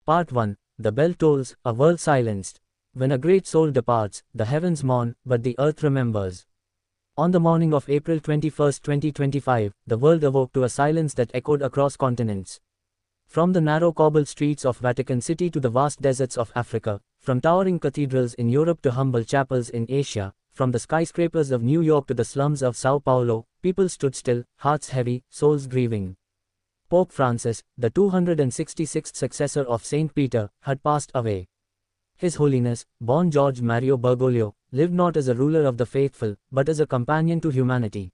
Part 1. The bell tolls, a world silenced. When a great soul departs, the heavens mourn, but the earth remembers. On the morning of April 21, 2025, the world awoke to a silence that echoed across continents. From the narrow cobbled streets of Vatican City to the vast deserts of Africa, from towering cathedrals in Europe to humble chapels in Asia, from the skyscrapers of New York to the slums of Sao Paulo, people stood still, hearts heavy, souls grieving. Pope Francis, the 266th successor of Saint Peter, had passed away. His Holiness, born George Mario Bergoglio, lived not as a ruler of the faithful, but as a companion to humanity.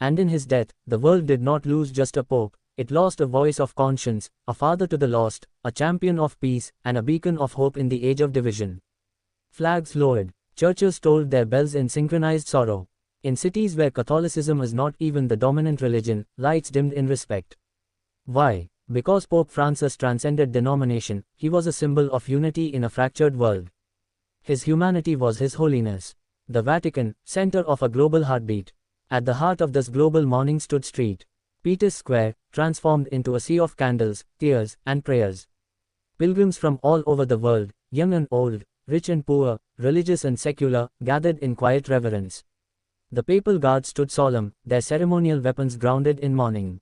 And in his death, the world did not lose just a pope, it lost a voice of conscience, a father to the lost, a champion of peace, and a beacon of hope in the age of division. Flags lowered, churches tolled their bells in synchronized sorrow. In cities where Catholicism is not even the dominant religion, lights dimmed in respect. Why? Because Pope Francis transcended denomination, he was a symbol of unity in a fractured world. His humanity was his holiness. The Vatican, center of a global heartbeat. At the heart of this global mourning stood St. Peter's Square, transformed into a sea of candles, tears, and prayers. Pilgrims from all over the world, young and old, rich and poor, religious and secular, gathered in quiet reverence. The papal guard stood solemn, their ceremonial weapons grounded in mourning.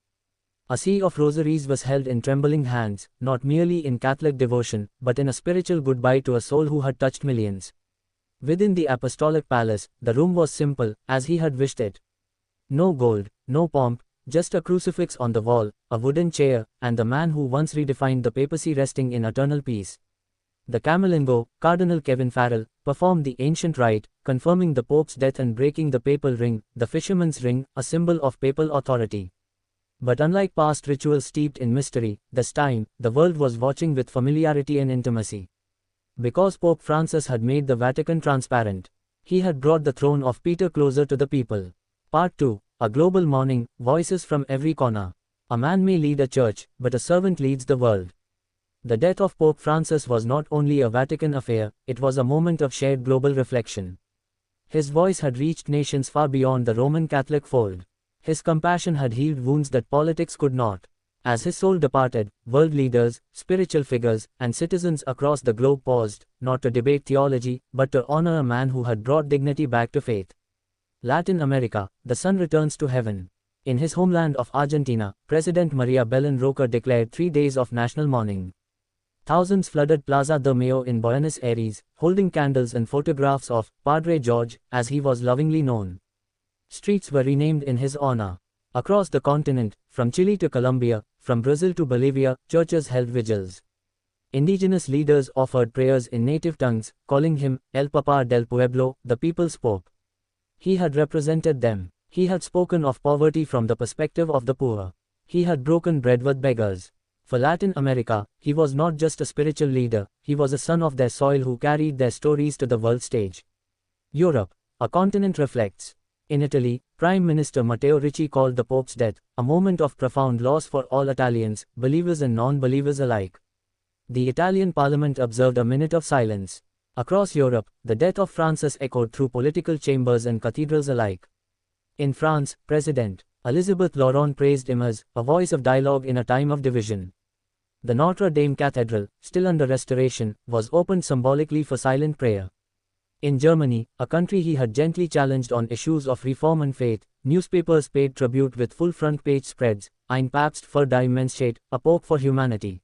A sea of rosaries was held in trembling hands, not merely in Catholic devotion, but in a spiritual goodbye to a soul who had touched millions. Within the apostolic palace, the room was simple, as he had wished it. No gold, no pomp, just a crucifix on the wall, a wooden chair, and the man who once redefined the papacy resting in eternal peace. The Camerlengo, Cardinal Kevin Farrell, performed the ancient rite, confirming the Pope's death and breaking the papal ring, the fisherman's ring, a symbol of papal authority. But unlike past rituals steeped in mystery, this time, the world was watching with familiarity and intimacy. Because Pope Francis had made the Vatican transparent. He had brought the throne of Peter closer to the people. Part 2. A global mourning, voices from every corner. A man may lead a church, but a servant leads the world. The death of Pope Francis was not only a Vatican affair, it was a moment of shared global reflection. His voice had reached nations far beyond the Roman Catholic fold. His compassion had healed wounds that politics could not. As his soul departed, world leaders, spiritual figures, and citizens across the globe paused, not to debate theology, but to honor a man who had brought dignity back to faith. Latin America, the sun returns to heaven. In his homeland of Argentina, President Maria Belén Roca declared 3 days of national mourning. Thousands flooded Plaza de Mayo in Buenos Aires, holding candles and photographs of Padre George, as he was lovingly known. Streets were renamed in his honor. Across the continent, from Chile to Colombia, from Brazil to Bolivia, churches held vigils. Indigenous leaders offered prayers in native tongues, calling him El Papa del Pueblo, the people's pope. He had represented them. He had spoken of poverty from the perspective of the poor. He had broken bread with beggars. For Latin America, he was not just a spiritual leader, he was a son of their soil who carried their stories to the world stage. Europe, a continent reflects. In Italy, Prime Minister Matteo Ricci called the Pope's death a moment of profound loss for all Italians, believers and non-believers alike. The Italian parliament observed a minute of silence. Across Europe, the death of Francis echoed through political chambers and cathedrals alike. In France, President Elisabeth Laurent praised him as a voice of dialogue in a time of division. The Notre Dame Cathedral, still under restoration, was opened symbolically for silent prayer. In Germany, a country he had gently challenged on issues of reform and faith, newspapers paid tribute with full front-page spreads, Ein Papst für die Menschheit, a pope for humanity.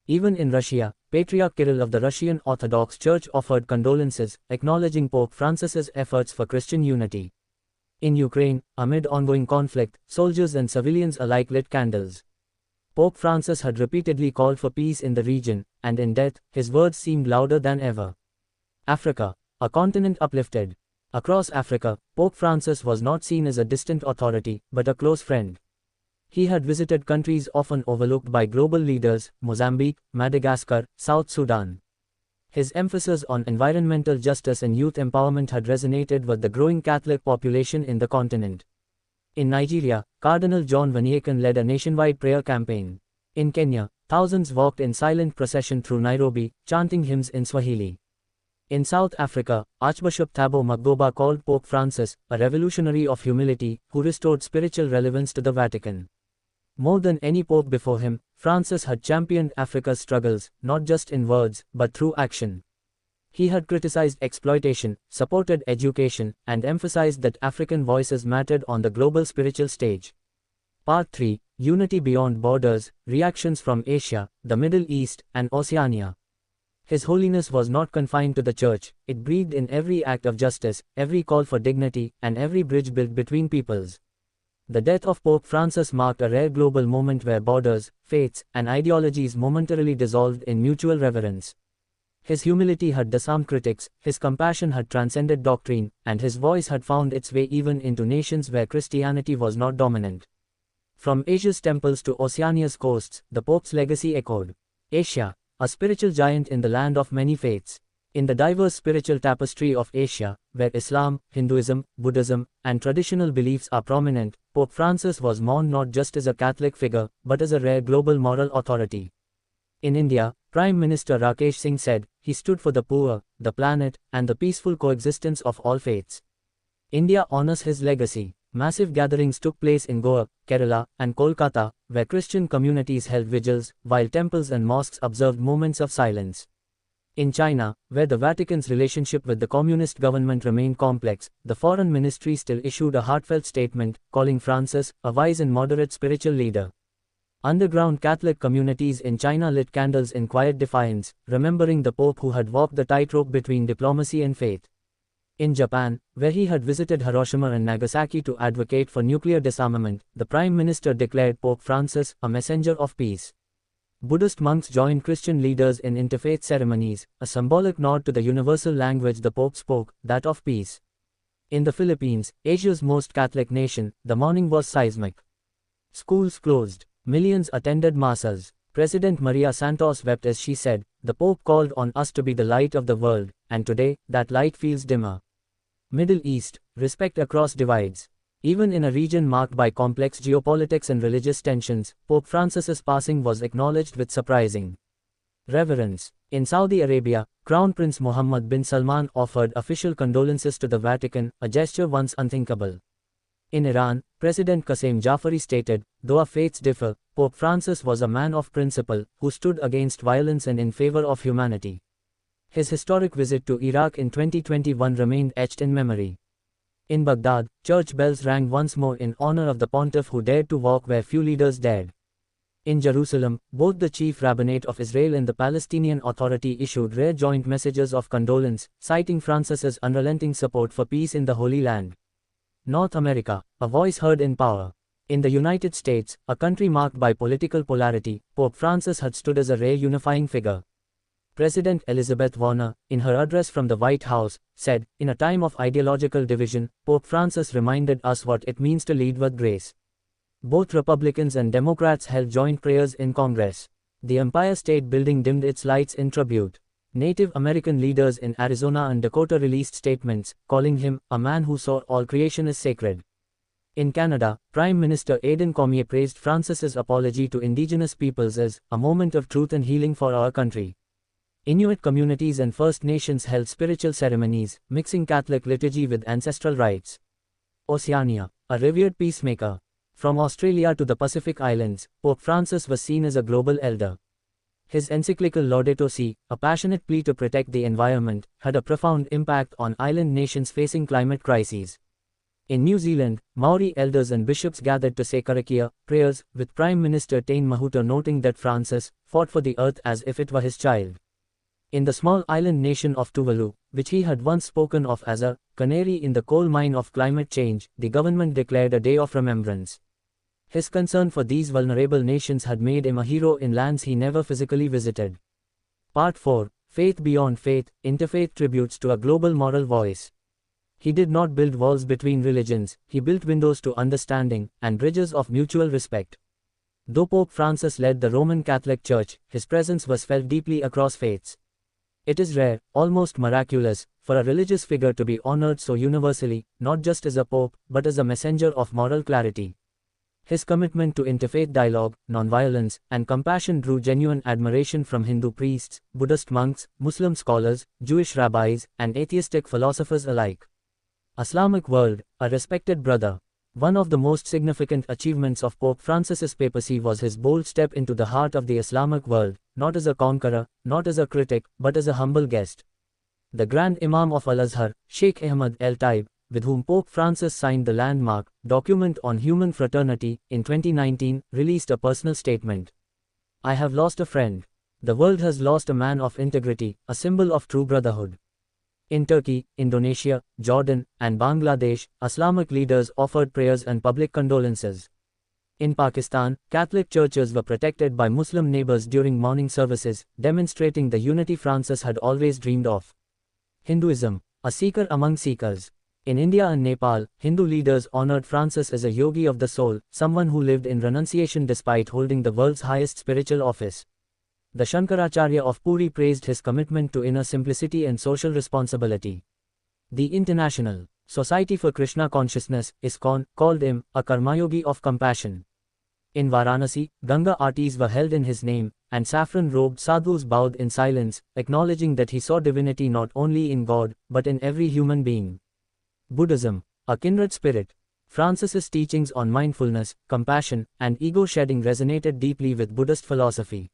Even in Russia, Patriarch Kirill of the Russian Orthodox Church offered condolences, acknowledging Pope Francis's efforts for Christian unity. In Ukraine, amid ongoing conflict, soldiers and civilians alike lit candles. Pope Francis had repeatedly called for peace in the region, and in death, his words seemed louder than ever. Africa, a continent uplifted. Across Africa, Pope Francis was not seen as a distant authority, but a close friend. He had visited countries often overlooked by global leaders, Mozambique, Madagascar, South Sudan. His emphasis on environmental justice and youth empowerment had resonated with the growing Catholic population in the continent. In Nigeria, Cardinal John Vanyekan led a nationwide prayer campaign. In Kenya, thousands walked in silent procession through Nairobi, chanting hymns in Swahili. In South Africa, Archbishop Thabo Makgoba called Pope Francis a revolutionary of humility who restored spiritual relevance to the Vatican. More than any pope before him, Francis had championed Africa's struggles, not just in words, but through action. He had criticized exploitation, supported education, and emphasized that African voices mattered on the global spiritual stage. Part 3: Unity Beyond Borders, Reactions from Asia, the Middle East, and Oceania. His holiness was not confined to the church, it breathed in every act of justice, every call for dignity, and every bridge built between peoples. The death of Pope Francis marked a rare global moment where borders, faiths, and ideologies momentarily dissolved in mutual reverence. His humility had disarmed critics, his compassion had transcended doctrine, and his voice had found its way even into nations where Christianity was not dominant. From Asia's temples to Oceania's coasts, the Pope's legacy echoed. Asia, a spiritual giant in the land of many faiths. In the diverse spiritual tapestry of Asia, where Islam, Hinduism, Buddhism, and traditional beliefs are prominent, Pope Francis was mourned not just as a Catholic figure, but as a rare global moral authority. In India, Prime Minister Rakesh Singh said, he stood for the poor, the planet, and the peaceful coexistence of all faiths. India honors his legacy. Massive gatherings took place in Goa, Kerala, and Kolkata, where Christian communities held vigils, while temples and mosques observed moments of silence. In China, where the Vatican's relationship with the communist government remained complex, the foreign ministry still issued a heartfelt statement, calling Francis a wise and moderate spiritual leader. Underground Catholic communities in China lit candles in quiet defiance, remembering the Pope who had walked the tightrope between diplomacy and faith. In Japan, where he had visited Hiroshima and Nagasaki to advocate for nuclear disarmament, the Prime Minister declared Pope Francis a messenger of peace. Buddhist monks joined Christian leaders in interfaith ceremonies, a symbolic nod to the universal language the Pope spoke, that of peace. In the Philippines, Asia's most Catholic nation, the mourning was seismic. Schools closed. Millions attended masses. President Maria Santos wept as she said, "The Pope called on us to be the light of the world, and today, that light feels dimmer." Middle East, respect across divides. Even in a region marked by complex geopolitics and religious tensions, Pope Francis's passing was acknowledged with surprising reverence. In Saudi Arabia, Crown Prince Mohammed bin Salman offered official condolences to the Vatican, a gesture once unthinkable. In Iran, President Qasem Jafari stated, "Though our faiths differ, Pope Francis was a man of principle, who stood against violence and in favor of humanity." His historic visit to Iraq in 2021 remained etched in memory. In Baghdad, church bells rang once more in honor of the pontiff who dared to walk where few leaders dared. In Jerusalem, both the Chief Rabbinate of Israel and the Palestinian Authority issued rare joint messages of condolence, citing Francis's unrelenting support for peace in the Holy Land. North America, a voice heard in power. In the United States, a country marked by political polarity, Pope Francis had stood as a rare unifying figure. President Elizabeth Warner, in her address from the White House, said, "In a time of ideological division, Pope Francis reminded us what it means to lead with grace." Both Republicans and Democrats held joint prayers in Congress. The Empire State Building dimmed its lights in tribute. Native American leaders in Arizona and Dakota released statements, calling him a man who saw all creation as sacred. In Canada, Prime Minister Aidan Cormier praised Francis's apology to Indigenous peoples as a moment of truth and healing for our country. Inuit communities and First Nations held spiritual ceremonies, mixing Catholic liturgy with ancestral rites. Oceania, a revered peacemaker. From Australia to the Pacific Islands, Pope Francis was seen as a global elder. His encyclical Laudato Si, a passionate plea to protect the environment, had a profound impact on island nations facing climate crises. In New Zealand, Maori elders and bishops gathered to say Karakia prayers, with Prime Minister Tain Mahuta noting that Francis fought for the earth as if it were his child. In the small island nation of Tuvalu, which he had once spoken of as a canary in the coal mine of climate change, the government declared a day of remembrance. His concern for these vulnerable nations had made him a hero in lands he never physically visited. Part 4: Faith Beyond Faith, Interfaith Tributes to a Global Moral Voice. He did not build walls between religions, he built windows to understanding, and bridges of mutual respect. Though Pope Francis led the Roman Catholic Church, his presence was felt deeply across faiths. It is rare, almost miraculous, for a religious figure to be honored so universally, not just as a pope, but as a messenger of moral clarity. His commitment to interfaith dialogue, nonviolence, and compassion drew genuine admiration from Hindu priests, Buddhist monks, Muslim scholars, Jewish rabbis, and atheistic philosophers alike. Islamic world, a respected brother. One of the most significant achievements of Pope Francis's papacy was his bold step into the heart of the Islamic world, not as a conqueror, not as a critic, but as a humble guest. The Grand Imam of Al-Azhar, Sheikh Ahmad El-Taib, with whom Pope Francis signed the landmark document on human fraternity, in 2019, released a personal statement. I have lost a friend. The world has lost a man of integrity, a symbol of true brotherhood. In Turkey, Indonesia, Jordan, and Bangladesh, Islamic leaders offered prayers and public condolences. In Pakistan, Catholic churches were protected by Muslim neighbors during morning services, demonstrating the unity Francis had always dreamed of. Hinduism, a seeker among seekers. In India and Nepal, Hindu leaders honored Francis as a yogi of the soul, someone who lived in renunciation despite holding the world's highest spiritual office. The Shankaracharya of Puri praised his commitment to inner simplicity and social responsibility. The International Society for Krishna Consciousness, ISKCON, called him a Karmayogi of compassion. In Varanasi, Ganga aartis were held in his name, and saffron-robed sadhus bowed in silence, acknowledging that he saw divinity not only in God, but in every human being. Buddhism, a kindred spirit. Francis's teachings on mindfulness, compassion, and ego-shedding resonated deeply with Buddhist philosophy.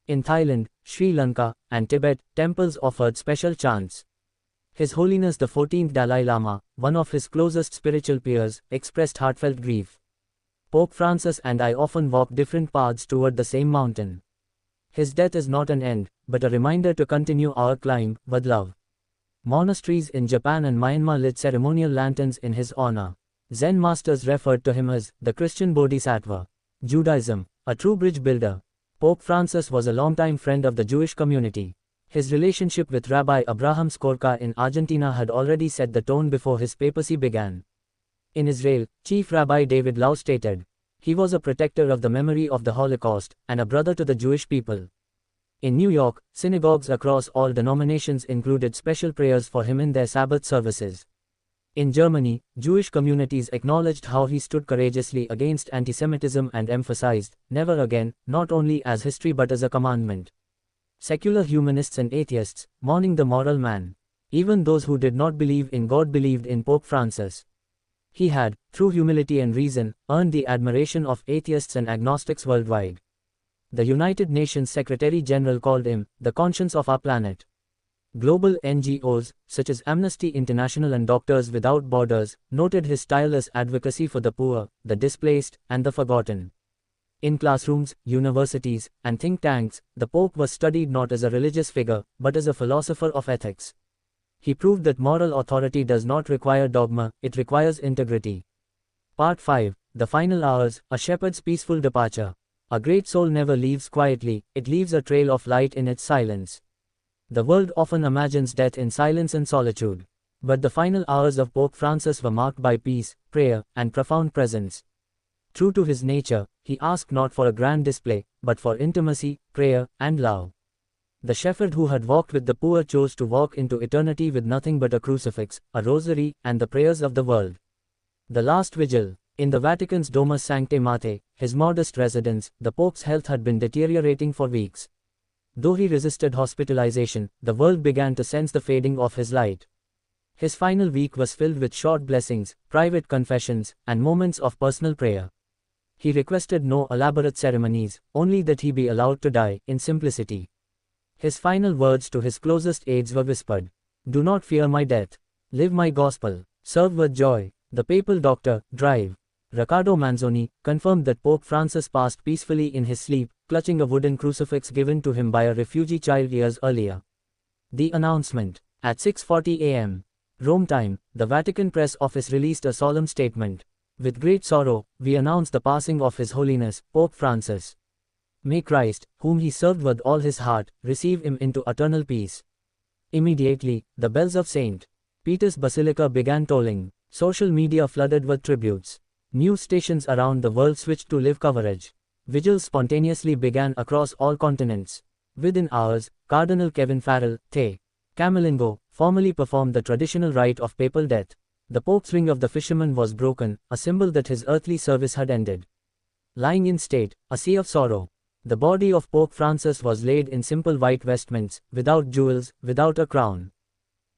In Thailand, Sri Lanka, and Tibet, temples offered special chants. His Holiness the 14th Dalai Lama, one of his closest spiritual peers, expressed heartfelt grief. Pope Francis and I often walk different paths toward the same mountain. His death is not an end, but a reminder to continue our climb, with love. Monasteries in Japan and Myanmar lit ceremonial lanterns in his honor. Zen masters referred to him as the Christian Bodhisattva. Judaism, a true bridge builder. Pope Francis was a longtime friend of the Jewish community. His relationship with Rabbi Abraham Skorka in Argentina had already set the tone before his papacy began. In Israel, Chief Rabbi David Lau stated, "He was a protector of the memory of the Holocaust, and a brother to the Jewish people." In New York, synagogues across all denominations included special prayers for him in their Sabbath services. In Germany, Jewish communities acknowledged how he stood courageously against antisemitism and emphasized, "Never again," not only as history but as a commandment. Secular humanists and atheists, mourning the moral man. Even those who did not believe in God believed in Pope Francis. He had, through humility and reason, earned the admiration of atheists and agnostics worldwide. The United Nations Secretary-General called him the conscience of our planet. Global NGOs, such as Amnesty International and Doctors Without Borders, noted his tireless advocacy for the poor, the displaced, and the forgotten. In classrooms, universities, and think tanks, the Pope was studied not as a religious figure, but as a philosopher of ethics. He proved that moral authority does not require dogma, it requires integrity. Part 5, The Final Hours, A Shepherd's Peaceful Departure. A great soul never leaves quietly, it leaves a trail of light in its silence. The world often imagines death in silence and solitude. But the final hours of Pope Francis were marked by peace, prayer, and profound presence. True to his nature, he asked not for a grand display, but for intimacy, prayer, and love. The shepherd who had walked with the poor chose to walk into eternity with nothing but a crucifix, a rosary, and the prayers of the world. The Last Vigil. In the Vatican's Domus Sanctae Marthae, his modest residence, the Pope's health had been deteriorating for weeks. Though he resisted hospitalization, the world began to sense the fading of his light. His final week was filled with short blessings, private confessions, and moments of personal prayer. He requested no elaborate ceremonies, only that he be allowed to die in simplicity. His final words to his closest aides were whispered, "Do not fear my death. Live my gospel. Serve with joy." The papal doctor, Drive. Riccardo Manzoni, confirmed that Pope Francis passed peacefully in his sleep, clutching a wooden crucifix given to him by a refugee child years earlier. The announcement. At 6:40 a.m. Rome time, the Vatican press office released a solemn statement. "With great sorrow, we announce the passing of His Holiness, Pope Francis. May Christ, whom he served with all his heart, receive him into eternal peace." Immediately, the bells of St. Peter's Basilica began tolling. Social media flooded with tributes. News stations around the world switched to live coverage. Vigils spontaneously began across all continents. Within hours, Cardinal Kevin Farrell, The Camerlengo, formally performed the traditional rite of papal death. The Pope's ring of the fisherman was broken, a symbol that his earthly service had ended. Lying in state, a sea of sorrow. The body of Pope Francis was laid in simple white vestments, without jewels, without a crown.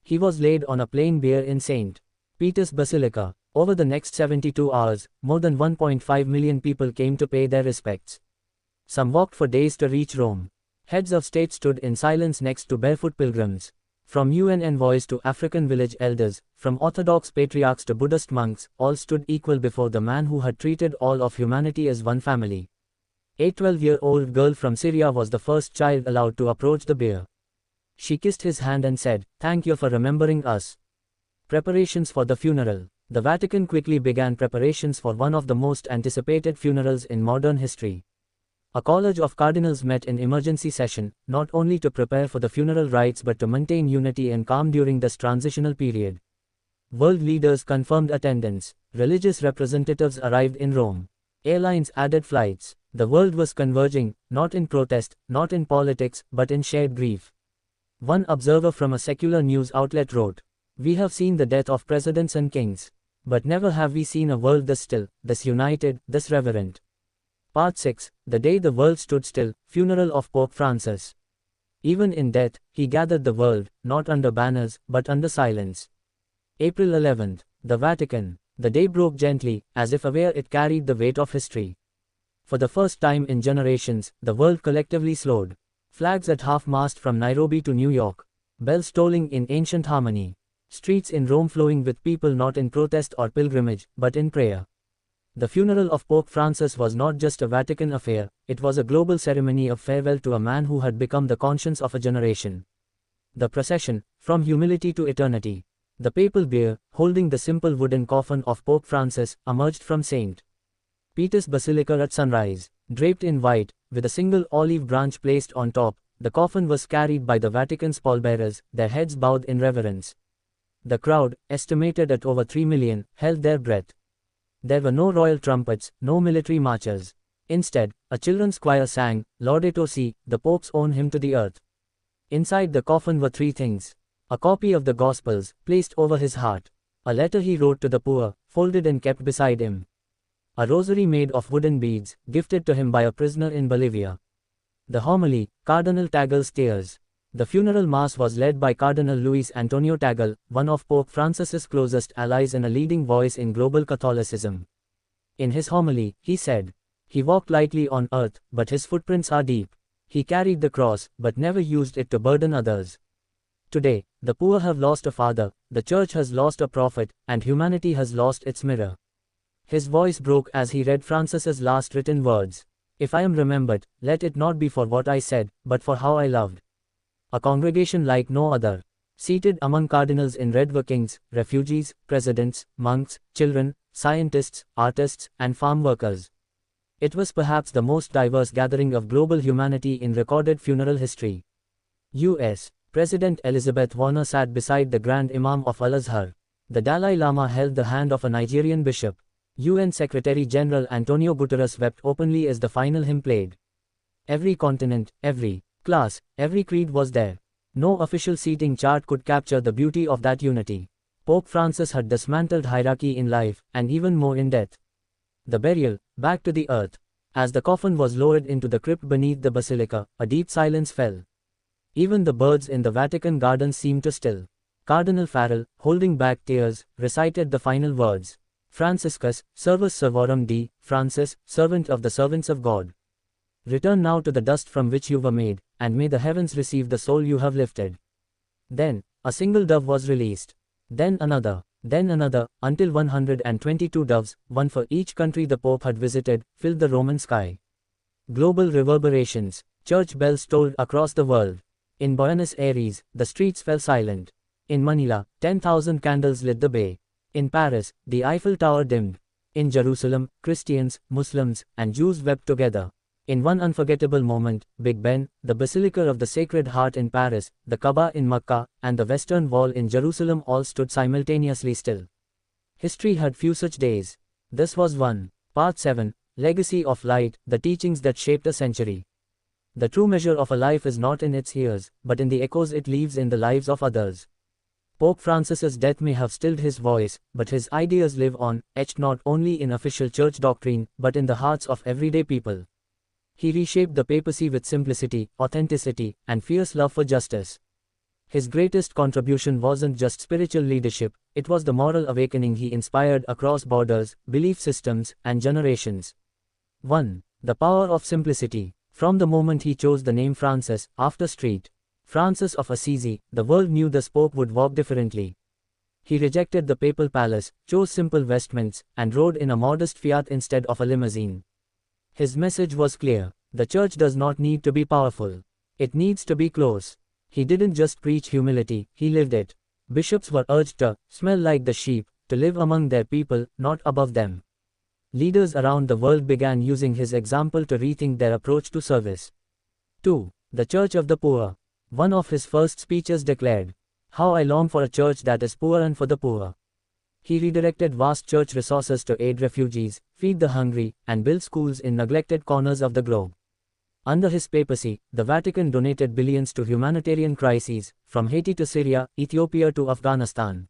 He was laid on a plain bier in St. Peter's Basilica. Over the next 72 hours, more than 1.5 million people came to pay their respects. Some walked for days to reach Rome. Heads of state stood in silence next to barefoot pilgrims. From UN envoys to African village elders, from Orthodox patriarchs to Buddhist monks, all stood equal before the man who had treated all of humanity as one family. A 12-year-old girl from Syria was the first child allowed to approach the bier. She kissed his hand and said, "Thank you for remembering us." Preparations for the funeral. The Vatican quickly began preparations for one of the most anticipated funerals in modern history. A college of cardinals met in emergency session, not only to prepare for the funeral rites but to maintain unity and calm during this transitional period. World leaders confirmed attendance. Religious representatives arrived in Rome. Airlines added flights. The world was converging, not in protest, not in politics, but in shared grief. One observer from a secular news outlet wrote, "We have seen the death of presidents and kings. But never have we seen a world this still, this united, this reverent." Part 6, The Day the World Stood Still, Funeral of Pope Francis. Even in death, he gathered the world, not under banners, but under silence. April 11th, the Vatican. The day broke gently, as if aware it carried the weight of history. For the first time in generations, the world collectively slowed. Flags at half-mast from Nairobi to New York. Bells tolling in ancient harmony. Streets in Rome flowing with people not in protest or pilgrimage, but in prayer. The funeral of Pope Francis was not just a Vatican affair, it was a global ceremony of farewell to a man who had become the conscience of a generation. The procession, from humility to eternity. The papal bier, holding the simple wooden coffin of Pope Francis, emerged from St. Peter's Basilica at sunrise. Draped in white, with a single olive branch placed on top, the coffin was carried by the Vatican's pallbearers, their heads bowed in reverence. The crowd, estimated at over 3 million, held their breath. There were no royal trumpets, no military marches. Instead, a children's choir sang, Laudato Si, the Pope's own hymn to the earth. Inside the coffin were 3 things. A copy of the Gospels, placed over his heart. A letter he wrote to the poor, folded and kept beside him. A rosary made of wooden beads, gifted to him by a prisoner in Bolivia. The homily, Cardinal Tagel's Tears. The funeral mass was led by Cardinal Luis Antonio Tagle, one of Pope Francis's closest allies and a leading voice in global Catholicism. In his homily, he said, "He walked lightly on earth, but his footprints are deep. He carried the cross, but never used it to burden others." Today, the poor have lost a father, the church has lost a prophet, and humanity has lost its mirror. His voice broke as he read Francis's last written words. "If I am remembered, let it not be for what I said, but for how I loved." A congregation like no other. Seated among cardinals in red were kings, refugees, presidents, monks, children, scientists, artists, and farm workers. It was perhaps the most diverse gathering of global humanity in recorded funeral history. U.S. President Elizabeth Warner sat beside the Grand Imam of Al-Azhar. The Dalai Lama held the hand of a Nigerian bishop. UN Secretary General Antonio Guterres wept openly as the final hymn played. Every continent, every class, every creed was there. No official seating chart could capture the beauty of that unity. Pope Francis had dismantled hierarchy in life, and even more in death. The burial, back to the earth. As the coffin was lowered into the crypt beneath the basilica, a deep silence fell. Even the birds in the Vatican gardens seemed to still. Cardinal Farrell, holding back tears, recited the final words. Franciscus, Servus Servorum Dei, Francis, servant of the servants of God. Return now to the dust from which you were made, and may the heavens receive the soul you have lifted. Then, a single dove was released. Then another, until 122 doves, one for each country the Pope had visited, filled the Roman sky. Global reverberations. Church bells tolled across the world. In Buenos Aires, the streets fell silent. In Manila, 10,000 candles lit the bay. In Paris, the Eiffel Tower dimmed. In Jerusalem, Christians, Muslims, and Jews wept together. In one unforgettable moment, Big Ben, the Basilica of the Sacred Heart in Paris, the Kaaba in Mecca, and the Western Wall in Jerusalem all stood simultaneously still. History had few such days. This was one. Part 7, Legacy of Light, the teachings that shaped a century. The true measure of a life is not in its years, but in the echoes it leaves in the lives of others. Pope Francis's death may have stilled his voice, but his ideas live on, etched not only in official church doctrine, but in the hearts of everyday people. He reshaped the papacy with simplicity, authenticity, and fierce love for justice. His greatest contribution wasn't just spiritual leadership, It was the moral awakening he inspired across borders, belief systems, and generations. 1. The power of simplicity. From the moment he chose the name Francis, after St. Francis of Assisi, the world knew the Pope would walk differently. He rejected the papal palace, chose simple vestments, and rode in a modest Fiat instead of a limousine. His message was clear: the Church does not need to be powerful. It needs to be close. He didn't just preach humility, he lived it. Bishops were urged to smell like the sheep, to live among their people, not above them. Leaders around the world began using his example to rethink their approach to service. 2. The Church of the Poor. One of his first speeches declared, "How I long for a church that is poor and for the poor." He redirected vast church resources to aid refugees, feed the hungry, and build schools in neglected corners of the globe. Under his papacy, the Vatican donated billions to humanitarian crises, from Haiti to Syria, Ethiopia to Afghanistan.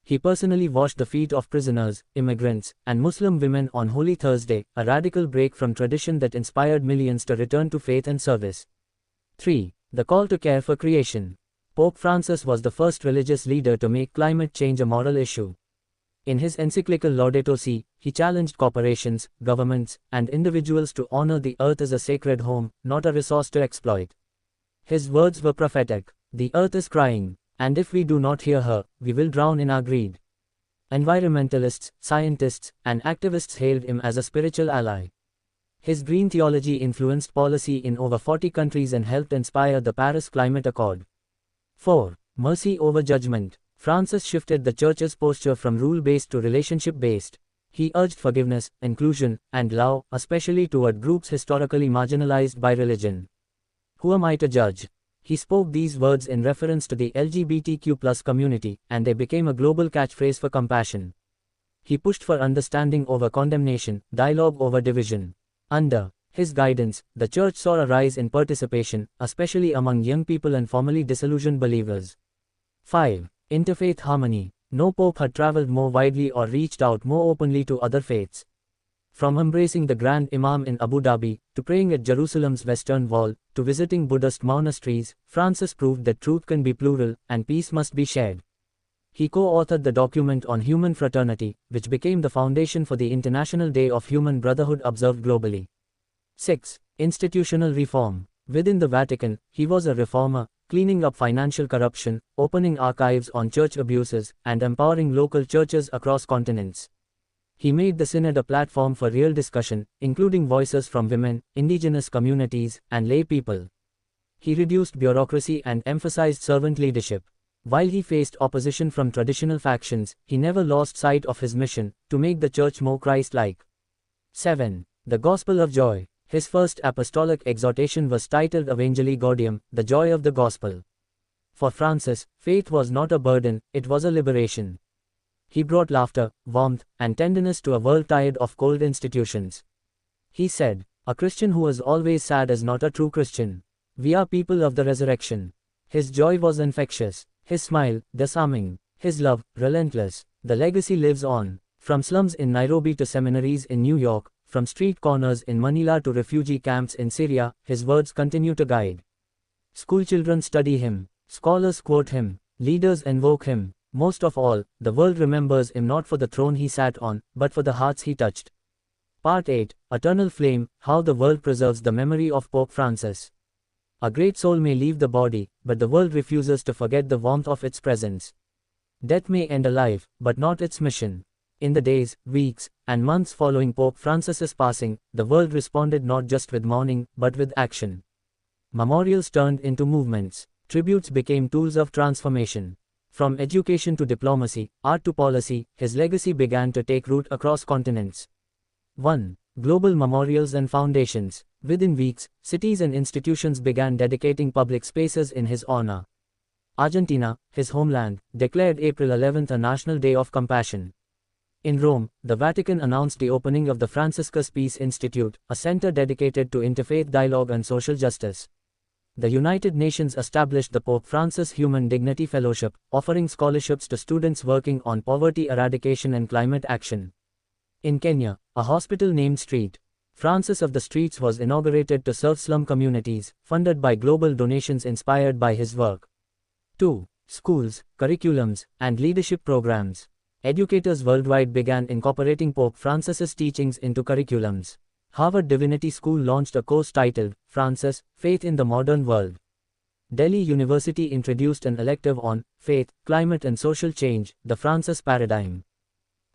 He personally washed the feet of prisoners, immigrants, and Muslim women on Holy Thursday, a radical break from tradition that inspired millions to return to faith and service. 3. The call to care for creation. Pope Francis was the first religious leader to make climate change a moral issue. In his encyclical Laudato Si, he challenged corporations, governments, and individuals to honor the earth as a sacred home, not a resource to exploit. His words were prophetic: "The earth is crying, and if we do not hear her, we will drown in our greed." Environmentalists, scientists, and activists hailed him as a spiritual ally. His green theology influenced policy in over 40 countries and helped inspire the Paris Climate Accord. 4. Mercy over judgment. Francis shifted the Church's posture from rule-based to relationship-based. He urged forgiveness, inclusion, and love, especially toward groups historically marginalized by religion. "Who am I to judge?" He spoke these words in reference to the LGBTQ+ community, and they became a global catchphrase for compassion. He pushed for understanding over condemnation, dialogue over division. Under his guidance, the Church saw a rise in participation, especially among young people and formerly disillusioned believers. 5. Interfaith harmony. No pope had traveled more widely or reached out more openly to other faiths. From embracing the Grand Imam in Abu Dhabi, to praying at Jerusalem's Western Wall, to visiting Buddhist monasteries, Francis proved that truth can be plural, and peace must be shared. He co-authored the document on human fraternity, which became the foundation for the International Day of Human Brotherhood observed globally. 6. Institutional reform. Within the Vatican, he was a reformer, cleaning up financial corruption, opening archives on church abuses, and empowering local churches across continents. He made the Synod a platform for real discussion, including voices from women, indigenous communities, and lay people. He reduced bureaucracy and emphasized servant leadership. While he faced opposition from traditional factions, he never lost sight of his mission, to make the Church more Christ-like. 7. The Gospel of Joy. His first apostolic exhortation was titled Evangelii Gaudium, the joy of the gospel. For Francis, faith was not a burden, it was a liberation. He brought laughter, warmth, and tenderness to a world tired of cold institutions. He said, "A Christian who is always sad is not a true Christian. We are people of the resurrection." His joy was infectious, his smile, disarming, his love, relentless. The legacy lives on. From slums in Nairobi to seminaries in New York, from street corners in Manila to refugee camps in Syria, his words continue to guide. Schoolchildren study him, scholars quote him, leaders invoke him. Most of all, the world remembers him not for the throne he sat on, but for the hearts he touched. Part 8. Eternal Flame, How the World Preserves the Memory of Pope Francis. A great soul may leave the body, but the world refuses to forget the warmth of its presence. Death may end a life, but not its mission. In the days, weeks, and months following Pope Francis's passing, the world responded not just with mourning, but with action. Memorials turned into movements. Tributes became tools of transformation. From education to diplomacy, art to policy, his legacy began to take root across continents. 1. Global memorials and foundations. Within weeks, cities and institutions began dedicating public spaces in his honor. Argentina, his homeland, declared April 11 a National Day of Compassion. In Rome, the Vatican announced the opening of the Franciscus Peace Institute, a center dedicated to interfaith dialogue and social justice. The United Nations established the Pope Francis Human Dignity Fellowship, offering scholarships to students working on poverty eradication and climate action. In Kenya, a hospital named Street Francis of the Streets was inaugurated to serve slum communities, funded by global donations inspired by his work. 2. schools, curriculums, and leadership programs. Educators worldwide began incorporating Pope Francis's teachings into curriculums. Harvard Divinity School launched a course titled, Francis, Faith in the Modern World. Delhi University introduced an elective on faith, climate and social change, the Francis Paradigm.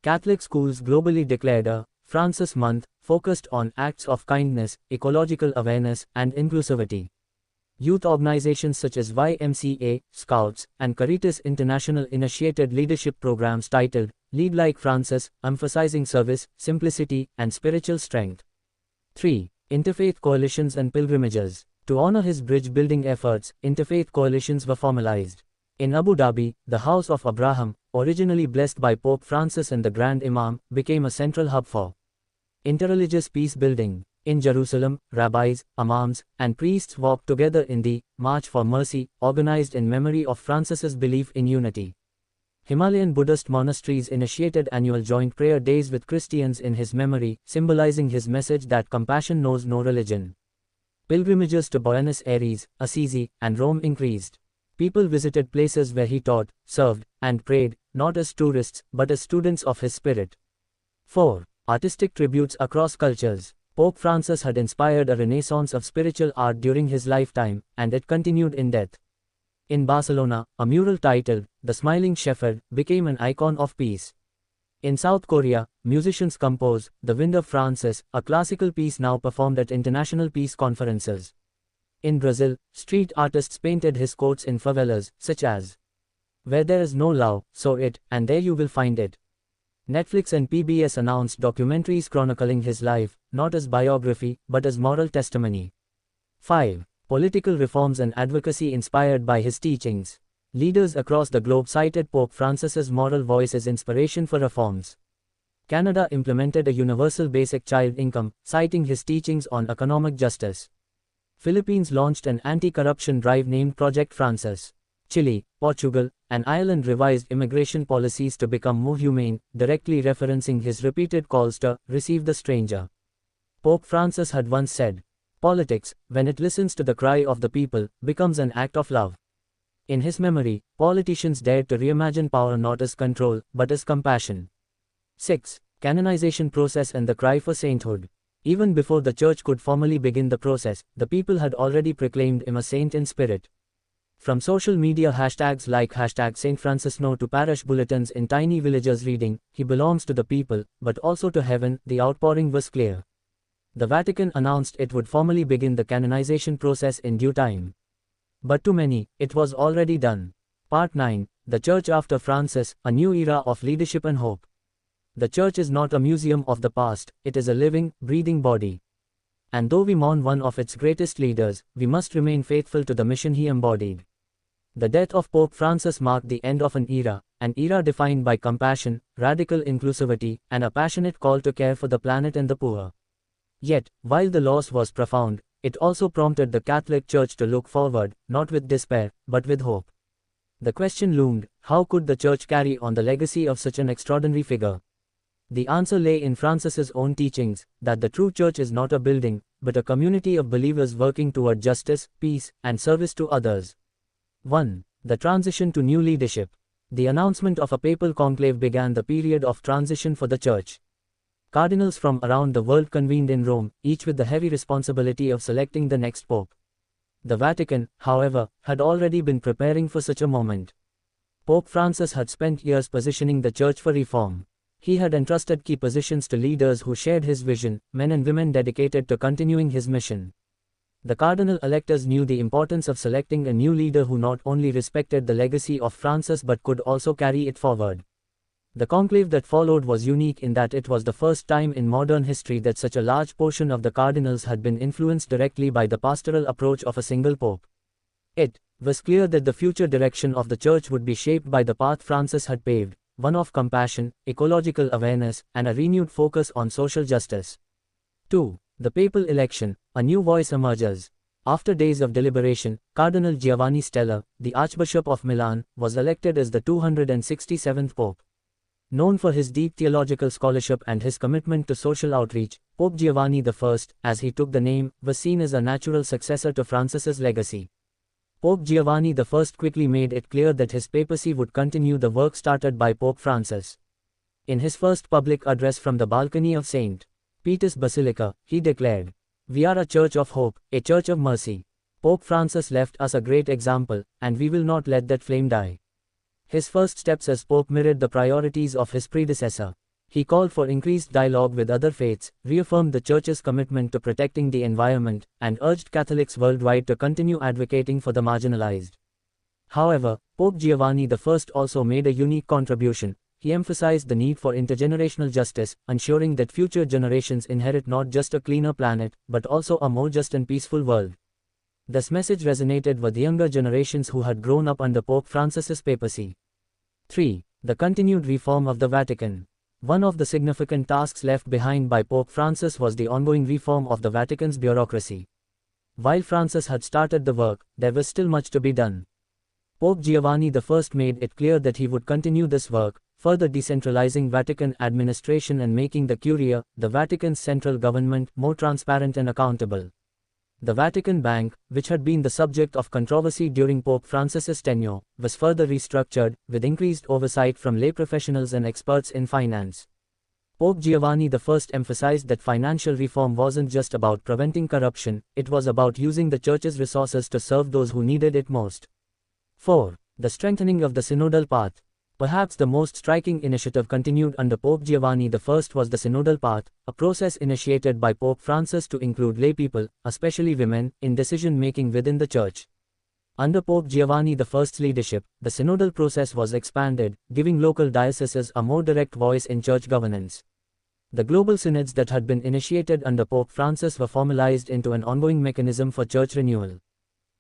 Catholic schools globally declared a Francis Month, focused on acts of kindness, ecological awareness, and inclusivity. Youth organizations such as YMCA, Scouts, and Caritas International initiated leadership programs titled, Lead Like Francis, emphasizing service, simplicity, and spiritual strength. 3. Interfaith coalitions and pilgrimages. To honor his bridge-building efforts, interfaith coalitions were formalized. In Abu Dhabi, the House of Abraham, originally blessed by Pope Francis and the Grand Imam, became a central hub for interreligious peace-building. In Jerusalem, rabbis, imams, and priests walked together in the March for Mercy, organized in memory of Francis's belief in unity. Himalayan Buddhist monasteries initiated annual joint prayer days with Christians in his memory, symbolizing his message that compassion knows no religion. Pilgrimages to Buenos Aires, Assisi, and Rome increased. People visited places where he taught, served, and prayed, not as tourists, but as students of his spirit. 4. Artistic tributes across cultures. Pope Francis had inspired a renaissance of spiritual art during his lifetime, and it continued in death. In Barcelona, a mural titled, The Smiling Shepherd, became an icon of peace. In South Korea, musicians compose The Wind of Francis, a classical piece now performed at international peace conferences. In Brazil, street artists painted his quotes in favelas, such as, Where there is no love, sow it, and there you will find it. Netflix and PBS announced documentaries chronicling his life, not as biography, but as moral testimony. 5. Political reforms and advocacy inspired by his teachings. Leaders across the globe cited Pope Francis's moral voice as inspiration for reforms. Canada implemented a universal basic child income, citing his teachings on economic justice. Philippines launched an anti-corruption drive named Project Francis. Chile, Portugal, and Ireland revised immigration policies to become more humane, directly referencing his repeated calls to receive the stranger. Pope Francis had once said, Politics, when it listens to the cry of the people, becomes an act of love. In his memory, politicians dared to reimagine power not as control, but as compassion. 6. Canonization process and the cry for sainthood. Even before the church could formally begin the process, the people had already proclaimed him a saint in spirit. From social media hashtags like #SaintFrancisNo to parish bulletins in tiny villages reading, he belongs to the people, but also to heaven, the outpouring was clear. The Vatican announced it would formally begin the canonization process in due time. But to many, it was already done. Part 9. The Church after Francis, a new era of leadership and hope. The Church is not a museum of the past, it is a living, breathing body. And though we mourn one of its greatest leaders, we must remain faithful to the mission he embodied. The death of Pope Francis marked the end of an era defined by compassion, radical inclusivity, and a passionate call to care for the planet and the poor. Yet, while the loss was profound, it also prompted the Catholic Church to look forward, not with despair, but with hope. The question loomed, how could the Church carry on the legacy of such an extraordinary figure? The answer lay in Francis's own teachings, that the true Church is not a building, but a community of believers working toward justice, peace, and service to others. 1. The transition to new leadership. The announcement of a papal conclave began the period of transition for the Church. Cardinals from around the world convened in Rome, each with the heavy responsibility of selecting the next pope. The Vatican, however, had already been preparing for such a moment. Pope Francis had spent years positioning the Church for reform. He had entrusted key positions to leaders who shared his vision, men and women dedicated to continuing his mission. The cardinal electors knew the importance of selecting a new leader who not only respected the legacy of Francis but could also carry it forward. The conclave that followed was unique in that it was the first time in modern history that such a large portion of the cardinals had been influenced directly by the pastoral approach of a single pope. It was clear that the future direction of the Church would be shaped by the path Francis had paved, one of compassion, ecological awareness, and a renewed focus on social justice. 2. The papal election, a new voice emerges. After days of deliberation, Cardinal Giovanni Stella, the Archbishop of Milan, was elected as the 267th Pope. Known for his deep theological scholarship and his commitment to social outreach, Pope Giovanni I, as he took the name, was seen as a natural successor to Francis's legacy. Pope Giovanni I quickly made it clear that his papacy would continue the work started by Pope Francis. In his first public address from the balcony of St. Peter's Basilica, he declared, "We are a church of hope, a church of mercy. Pope Francis left us a great example, and we will not let that flame die." His first steps as Pope mirrored the priorities of his predecessor. He called for increased dialogue with other faiths, reaffirmed the Church's commitment to protecting the environment, and urged Catholics worldwide to continue advocating for the marginalized. However, Pope Giovanni I also made a unique contribution. He emphasized the need for intergenerational justice, ensuring that future generations inherit not just a cleaner planet, but also a more just and peaceful world. This message resonated with younger generations who had grown up under Pope Francis's papacy. 3. The continued reform of the Vatican. One of the significant tasks left behind by Pope Francis was the ongoing reform of the Vatican's bureaucracy. While Francis had started the work, there was still much to be done. Pope Giovanni I made it clear that he would continue this work, further decentralizing Vatican administration and making the Curia, the Vatican's central government, more transparent and accountable. The Vatican Bank, which had been the subject of controversy during Pope Francis's tenure, was further restructured, with increased oversight from lay professionals and experts in finance. Pope Giovanni I emphasized that financial reform wasn't just about preventing corruption, it was about using the Church's resources to serve those who needed it most. 4. The strengthening of the synodal path. Perhaps the most striking initiative continued under Pope Giovanni I was the synodal path, a process initiated by Pope Francis to include laypeople, especially women, in decision-making within the Church. Under Pope Giovanni I's leadership, the synodal process was expanded, giving local dioceses a more direct voice in church governance. The global synods that had been initiated under Pope Francis were formalized into an ongoing mechanism for church renewal.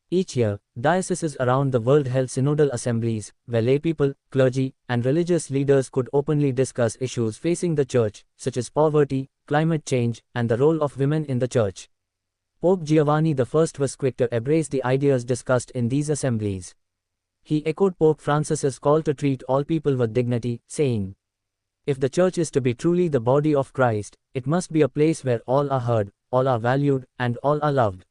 Each year, dioceses around the world held synodal assemblies, where laypeople, clergy, and religious leaders could openly discuss issues facing the Church, such as poverty, climate change, and the role of women in the Church. Pope Giovanni I was quick to embrace the ideas discussed in these assemblies. He echoed Pope Francis's call to treat all people with dignity, saying, "If the Church is to be truly the body of Christ, it must be a place where all are heard, all are valued, and all are loved."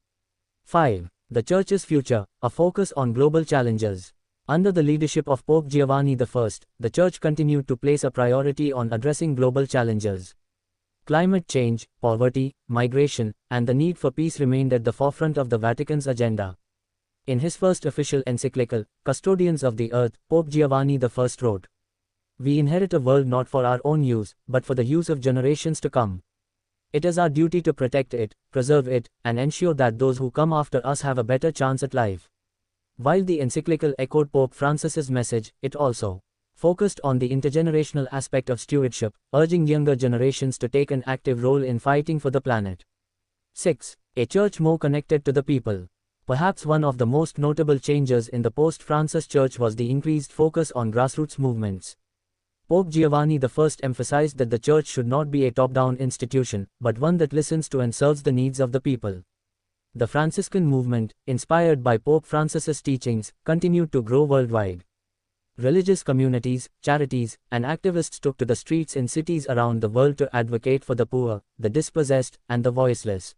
5. The Church's future, a focus on global challenges. Under the leadership of Pope Giovanni I, the Church continued to place a priority on addressing global challenges. Climate change, poverty, migration, and the need for peace remained at the forefront of the Vatican's agenda. In his first official encyclical, Custodians of the Earth, Pope Giovanni I wrote, "We inherit a world not for our own use, but for the use of generations to come. It is our duty to protect it, preserve it, and ensure that those who come after us have a better chance at life." While the encyclical echoed Pope Francis's message, it also focused on the intergenerational aspect of stewardship, urging younger generations to take an active role in fighting for the planet. 6. A church more connected to the people. Perhaps one of the most notable changes in the post-Francis Church was the increased focus on grassroots movements. Pope Giovanni I emphasized that the Church should not be a top-down institution, but one that listens to and serves the needs of the people. The Franciscan movement, inspired by Pope Francis's teachings, continued to grow worldwide. Religious communities, charities, and activists took to the streets in cities around the world to advocate for the poor, the dispossessed, and the voiceless.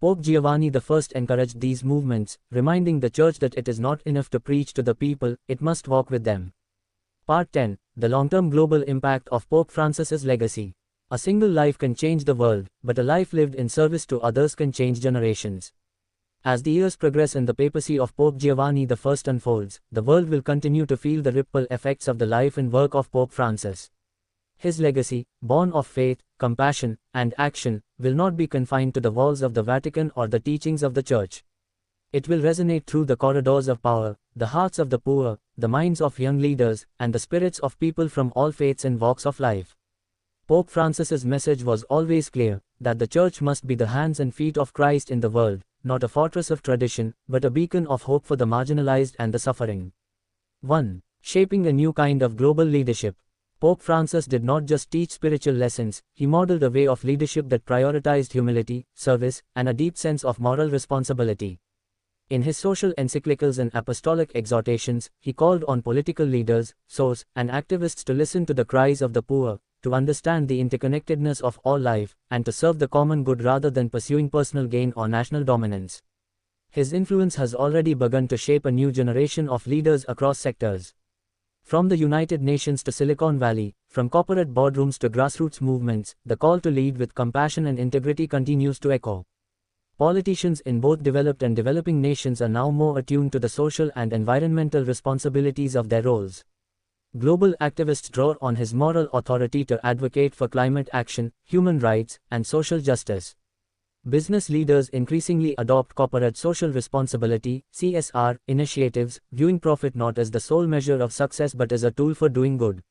Pope Giovanni I encouraged these movements, reminding the Church that it is not enough to preach to the people, it must walk with them. Part 10. The long-term global impact of Pope Francis's legacy. A single life can change the world, but a life lived in service to others can change generations. As the years progress and the papacy of Pope Giovanni I unfolds, the world will continue to feel the ripple effects of the life and work of Pope Francis. His legacy, born of faith, compassion, and action, will not be confined to the walls of the Vatican or the teachings of the Church. It will resonate through the corridors of power, the hearts of the poor, the minds of young leaders, and the spirits of people from all faiths and walks of life. Pope Francis's message was always clear, that the Church must be the hands and feet of Christ in the world, not a fortress of tradition, but a beacon of hope for the marginalized and the suffering. 1. Shaping a new kind of global leadership. Pope Francis did not just teach spiritual lessons, he modeled a way of leadership that prioritized humility, service, and a deep sense of moral responsibility. In his social encyclicals and apostolic exhortations, he called on political leaders, source, and activists to listen to the cries of the poor, to understand the interconnectedness of all life, and to serve the common good rather than pursuing personal gain or national dominance. His influence has already begun to shape a new generation of leaders across sectors. From the United Nations to Silicon Valley, from corporate boardrooms to grassroots movements, the call to lead with compassion and integrity continues to echo. Politicians in both developed and developing nations are now more attuned to the social and environmental responsibilities of their roles. Global activists draw on his moral authority to advocate for climate action, human rights, and social justice. Business leaders increasingly adopt corporate social responsibility (CSR) initiatives, viewing profit not as the sole measure of success but as a tool for doing good.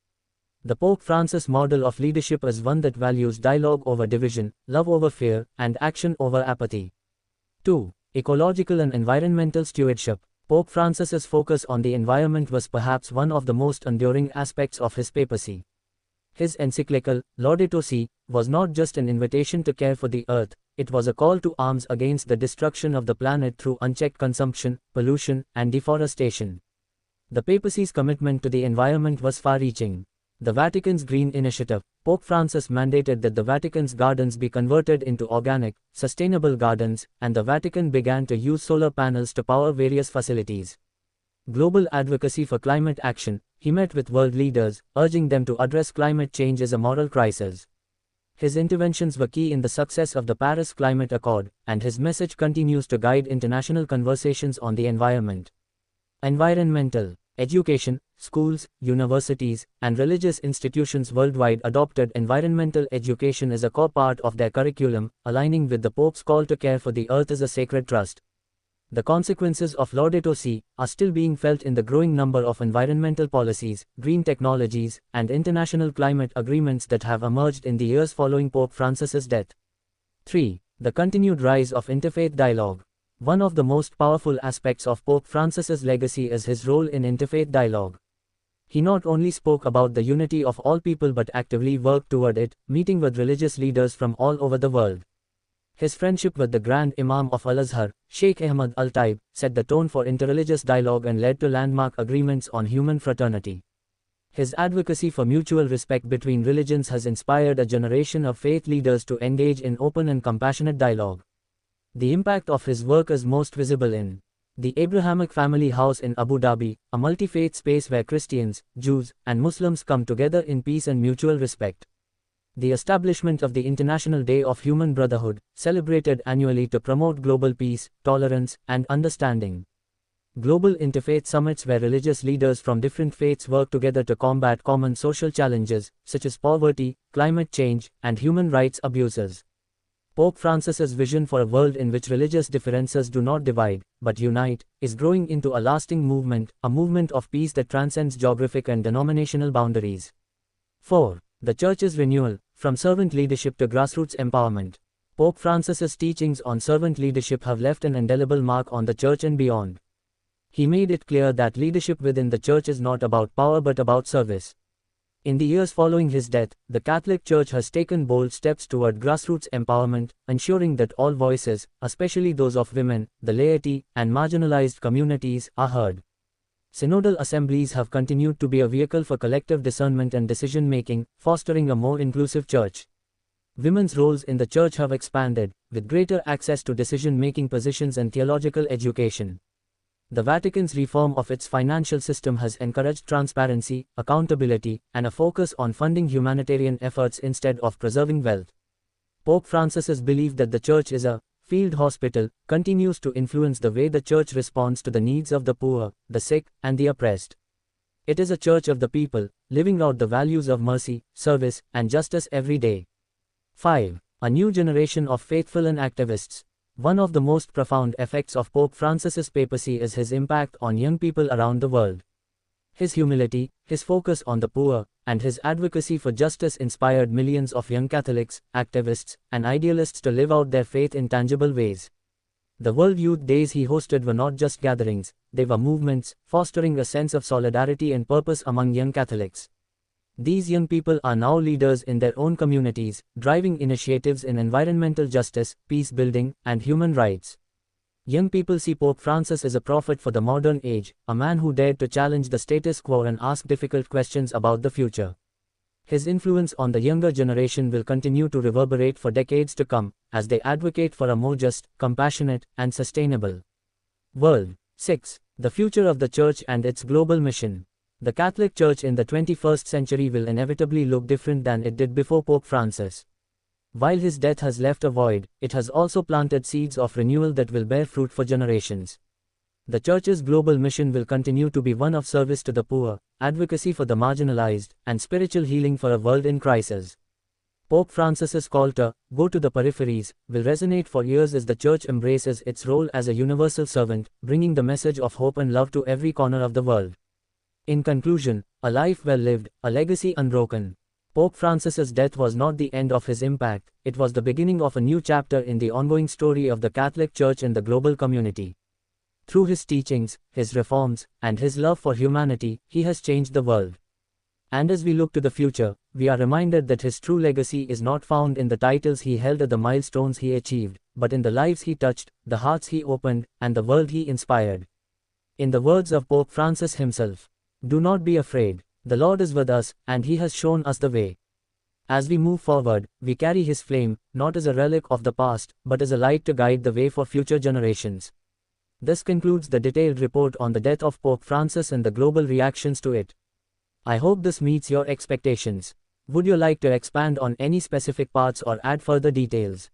The Pope Francis model of leadership is one that values dialogue over division, love over fear, and action over apathy. 2. Ecological and environmental stewardship. Pope Francis's focus on the environment was perhaps one of the most enduring aspects of his papacy. His encyclical, Laudato Si, was not just an invitation to care for the earth, it was a call to arms against the destruction of the planet through unchecked consumption, pollution, and deforestation. The papacy's commitment to the environment was far-reaching. The Vatican's Green Initiative. Pope Francis mandated that the Vatican's gardens be converted into organic, sustainable gardens, and the Vatican began to use solar panels to power various facilities. Global advocacy for climate action. He met with world leaders, urging them to address climate change as a moral crisis. His interventions were key in the success of the Paris Climate Accord, and his message continues to guide international conversations on the environment. Environmental education. Schools, universities, and religious institutions worldwide adopted environmental education as a core part of their curriculum, aligning with the Pope's call to care for the earth as a sacred trust. The consequences of Laudato Si are still being felt in the growing number of environmental policies, green technologies, and international climate agreements that have emerged in the years following Pope Francis's death. 3. The continued rise of interfaith dialogue. One of the most powerful aspects of Pope Francis's legacy is his role in interfaith dialogue. He not only spoke about the unity of all people but actively worked toward it, meeting with religious leaders from all over the world. His friendship with the Grand Imam of Al-Azhar, Sheikh Ahmad Al-Taib, set the tone for interreligious dialogue and led to landmark agreements on human fraternity. His advocacy for mutual respect between religions has inspired a generation of faith leaders to engage in open and compassionate dialogue. The impact of his work is most visible in the Abrahamic Family House in Abu Dhabi, a multi-faith space where Christians, Jews, and Muslims come together in peace and mutual respect. The establishment of the International Day of Human Brotherhood, celebrated annually to promote global peace, tolerance, and understanding. Global interfaith summits where religious leaders from different faiths work together to combat common social challenges, such as poverty, climate change, and human rights abuses. Pope Francis's vision for a world in which religious differences do not divide, but unite, is growing into a lasting movement, a movement of peace that transcends geographic and denominational boundaries. 4. The Church's renewal, from servant leadership to grassroots empowerment. Pope Francis's teachings on servant leadership have left an indelible mark on the Church and beyond. He made it clear that leadership within the Church is not about power but about service. In the years following his death, the Catholic Church has taken bold steps toward grassroots empowerment, ensuring that all voices, especially those of women, the laity, and marginalized communities, are heard. Synodal assemblies have continued to be a vehicle for collective discernment and decision-making, fostering a more inclusive Church. Women's roles in the Church have expanded, with greater access to decision-making positions and theological education. The Vatican's reform of its financial system has encouraged transparency, accountability, and a focus on funding humanitarian efforts instead of preserving wealth. Pope Francis's belief that the Church is a field hospital continues to influence the way the Church responds to the needs of the poor, the sick, and the oppressed. It is a church of the people, living out the values of mercy, service, and justice every day. 5. A new generation of faithful and activists. One of the most profound effects of Pope Francis's papacy is his impact on young people around the world. His humility, his focus on the poor, and his advocacy for justice inspired millions of young Catholics, activists, and idealists to live out their faith in tangible ways. The World Youth Days he hosted were not just gatherings, they were movements, fostering a sense of solidarity and purpose among young Catholics. These young people are now leaders in their own communities, driving initiatives in environmental justice, peace building, and human rights. Young people see Pope Francis as a prophet for the modern age, a man who dared to challenge the status quo and ask difficult questions about the future. His influence on the younger generation will continue to reverberate for decades to come, as they advocate for a more just, compassionate, and sustainable World. 6. The future of the Church and its global mission. The Catholic Church in the 21st century will inevitably look different than it did before Pope Francis. While his death has left a void, it has also planted seeds of renewal that will bear fruit for generations. The Church's global mission will continue to be one of service to the poor, advocacy for the marginalized, and spiritual healing for a world in crisis. Pope Francis's call to go to the peripheries will resonate for years as the Church embraces its role as a universal servant, bringing the message of hope and love to every corner of the world. In conclusion, a life well lived, a legacy unbroken. Pope Francis's death was not the end of his impact, it was the beginning of a new chapter in the ongoing story of the Catholic Church in the global community. Through his teachings, his reforms, and his love for humanity, he has changed the world. And as we look to the future, we are reminded that his true legacy is not found in the titles he held or the milestones he achieved, but in the lives he touched, the hearts he opened, and the world he inspired. In the words of Pope Francis himself, "Do not be afraid. The Lord is with us, and He has shown us the way." As we move forward, we carry His flame, not as a relic of the past, but as a light to guide the way for future generations. This concludes the detailed report on the death of Pope Francis and the global reactions to it. I hope this meets your expectations. Would you like to expand on any specific parts or add further details?